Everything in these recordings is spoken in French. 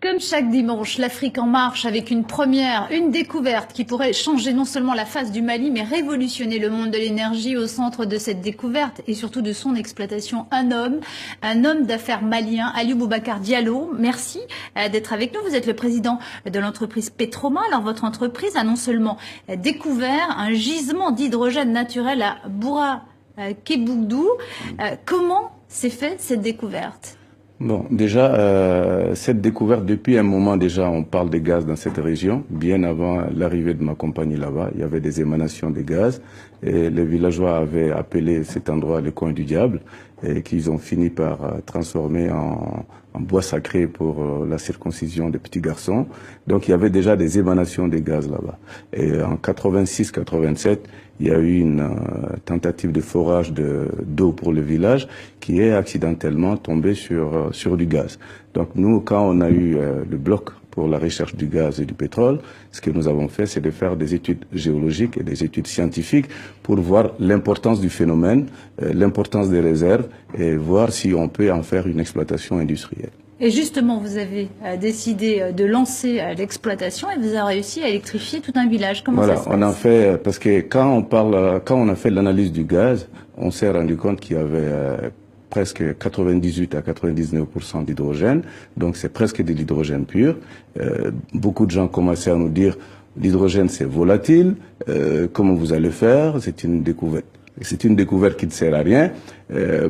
Comme chaque dimanche, l'Afrique en marche avec une première, une découverte qui pourrait changer non seulement la face du Mali, mais révolutionner le monde de l'énergie. Au centre de cette découverte et surtout de son exploitation, un homme d'affaires malien, Aliou Boubacar Diallo. Merci d'être avec nous. Vous êtes le président de l'entreprise Petroma. Alors votre entreprise a non seulement découvert un gisement d'hydrogène naturel à Bourakébougou. Comment s'est faite cette découverte ? Bon, déjà, cette découverte, depuis un moment déjà, on parle des gaz dans cette région. Bien avant l'arrivée de ma compagnie là-bas, il y avait des émanations de gaz. Et les villageois avaient appelé cet endroit le coin du diable et qu'ils ont fini par transformer en bois sacré pour la circoncision des petits garçons. Donc il y avait déjà des émanations de gaz là-bas. Et en 86-87, il y a eu une tentative de forage d'eau pour le village qui est accidentellement tombée sur du gaz. Donc nous, quand on a eu le bloc pour la recherche du gaz et du pétrole, ce que nous avons fait, c'est de faire des études géologiques et des études scientifiques pour voir l'importance du phénomène, l'importance des réserves et voir si on peut en faire une exploitation industrielle. Et justement, vous avez décidé de lancer l'exploitation et vous avez réussi à électrifier tout un village. Comment ça se passe ? On en fait, parce que quand on a fait l'analyse du gaz, on s'est rendu compte qu'il y avait presque 98 à 99% d'hydrogène, donc c'est presque de l'hydrogène pur. Beaucoup de gens commençaient à nous dire l'hydrogène c'est volatile, comment vous allez faire? C'est une découverte. C'est une découverte qui ne sert à rien.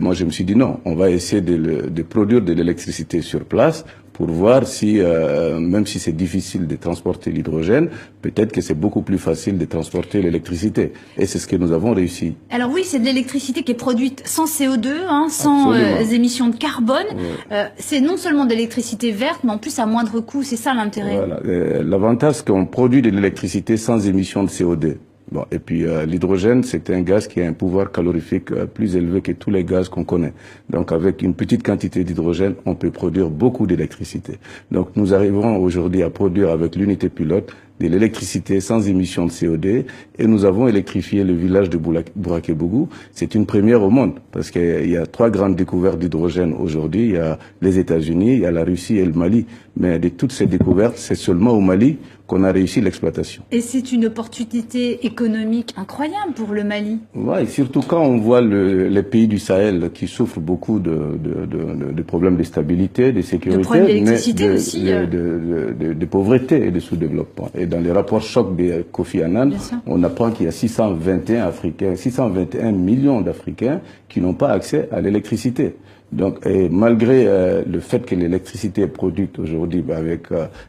Moi, je me suis dit non, on va essayer de produire de l'électricité sur place pour voir si, même si c'est difficile de transporter l'hydrogène, peut-être que c'est beaucoup plus facile de transporter l'électricité. Et c'est ce que nous avons réussi. Alors oui, c'est de l'électricité qui est produite sans CO2, sans émissions de carbone. Ouais. C'est non seulement de l'électricité verte, mais en plus à moindre coût. C'est ça l'intérêt. Voilà. L'avantage, c'est qu'on produit de l'électricité sans émission de CO2. Bon, et puis l'hydrogène, c'est un gaz qui a un pouvoir calorifique plus élevé que tous les gaz qu'on connaît. Donc avec une petite quantité d'hydrogène, on peut produire beaucoup d'électricité. Donc nous arrivons aujourd'hui à produire avec l'unité pilote de l'électricité sans émission de CO2 et nous avons électrifié le village de Bourakébougou. C'est une première au monde parce qu'il y a 3 grandes découvertes d'hydrogène aujourd'hui. Il y a les États-Unis, il y a la Russie et le Mali. Mais de toutes ces découvertes, c'est seulement au Mali qu'on a réussi l'exploitation. Et c'est une opportunité économique incroyable pour le Mali. Ouais, surtout quand on voit les pays du Sahel qui souffrent beaucoup de problèmes de stabilité, de sécurité, de problèmes d'électricité aussi, de pauvreté et de sous-développement. Et dans les rapports chocs de Kofi Annan, on apprend qu'il y a 621 millions d'Africains qui n'ont pas accès à l'électricité. Donc, et malgré le fait que l'électricité est produite aujourd'hui avec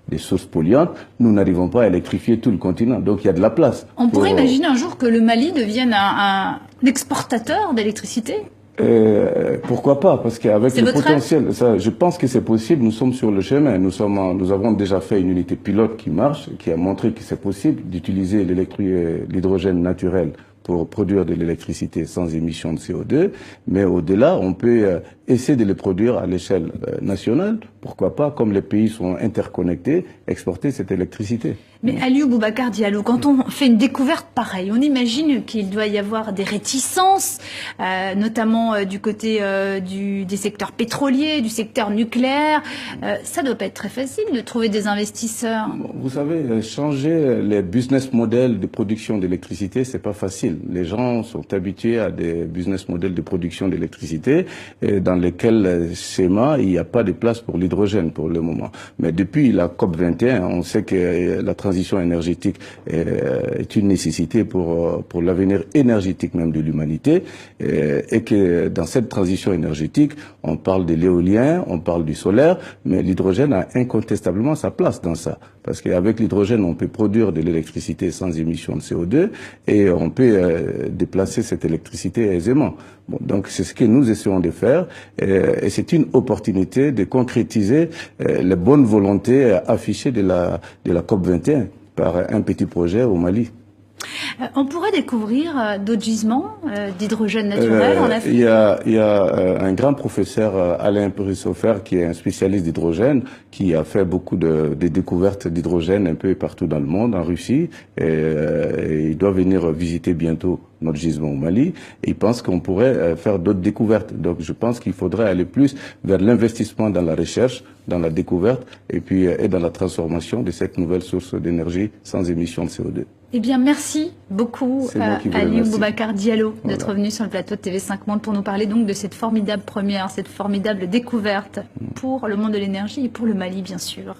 des sources polluantes, nous n'arrivons pas à électrifier tout le continent. Donc, il y a de la place. On pourrait imaginer un jour que le Mali devienne un exportateur d'électricité. Pourquoi pas? Parce qu'avec le potentiel, ça, je pense que c'est possible. Nous sommes sur le chemin. Nous avons déjà fait une unité pilote qui marche, qui a montré que c'est possible d'utiliser l'hydrogène naturel pour produire de l'électricité sans émission de CO2, mais au-delà, on peut essayer de les produire à l'échelle nationale. Pourquoi pas, comme les pays sont interconnectés, exporter cette électricité. Mais Aliou Boubacar Diallo, quand on fait une découverte pareille, on imagine qu'il doit y avoir des réticences, notamment du côté des secteurs pétroliers, du secteur nucléaire. Ça doit pas être très facile de trouver des investisseurs. Vous savez, changer les business models de production d'électricité, c'est pas facile. Les gens sont habitués à des business models de production d'électricité dans lesquels schéma il n'y a pas de place pour l'hydrogène pour le moment. Mais depuis la COP 21, on sait que la transition énergétique est une nécessité pour l'avenir énergétique même de l'humanité et que dans cette transition énergétique, on parle de l'éolien, on parle du solaire, mais l'hydrogène a incontestablement sa place dans ça. Parce qu'avec l'hydrogène, on peut produire de l'électricité sans émission de CO2 et on peut déplacer cette électricité aisément. Bon, donc c'est ce que nous essayons de faire et c'est une opportunité de concrétiser les bonnes volontés affichées de la COP 21 par un petit projet au Mali. On pourrait découvrir d'autres gisements d'hydrogène naturel en Afrique. Il y a un grand professeur, Alain Perissofer, qui est un spécialiste d'hydrogène, qui a fait beaucoup de découvertes d'hydrogène un peu partout dans le monde, en Russie, et il doit venir visiter bientôt notre gisement au Mali, et il pense qu'on pourrait faire d'autres découvertes. Donc je pense qu'il faudrait aller plus vers l'investissement dans la recherche dans la découverte et puis et dans la transformation de cette nouvelle source d'énergie sans émission de CO2. Eh bien, merci beaucoup à Aliou Boubacar Diallo d'être venu sur le plateau de TV5 Monde pour nous parler donc de cette formidable première, cette formidable découverte pour le monde de l'énergie et pour le Mali, bien sûr.